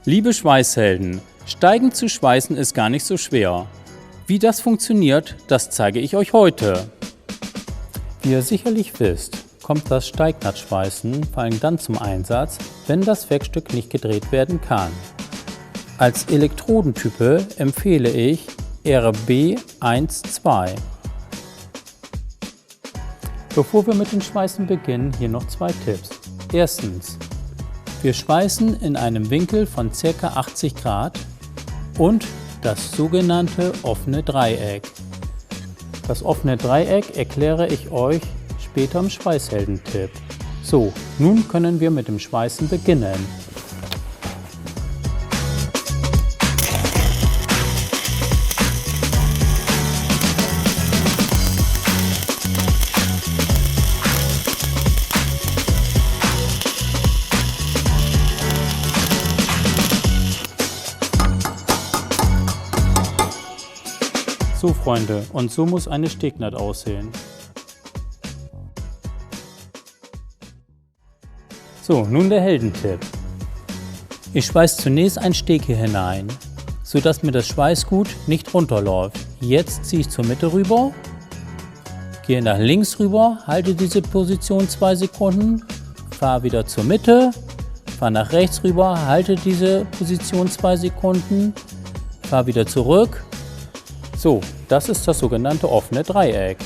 Liebe Schweißhelden, steigend zu schweißen ist gar nicht so schwer. Wie das funktioniert, das zeige ich euch heute. Wie ihr sicherlich wisst, kommt das Steignahtschweißen vor allem dann zum Einsatz, wenn das Werkstück nicht gedreht werden kann. Als Elektrodentype empfehle ich RB12. Bevor wir mit dem Schweißen beginnen, hier noch 2 Tipps. Erstens, wir schweißen in einem Winkel von ca. 80 Grad und das sogenannte offene Dreieck. Das offene Dreieck erkläre ich euch später im Schweißhelden-Tipp. So, nun können wir mit dem Schweißen beginnen. So Freunde, und so muss eine Stegnaht aussehen. So, nun der Heldentipp. Ich schweiße zunächst ein Steg hier hinein, sodass mir das Schweißgut nicht runterläuft. Jetzt ziehe ich zur Mitte rüber, gehe nach links rüber, halte diese Position 2 Sekunden, fahre wieder zur Mitte, fahre nach rechts rüber, halte diese Position 2 Sekunden, fahre wieder zurück. So, das ist das sogenannte offene Dreieck.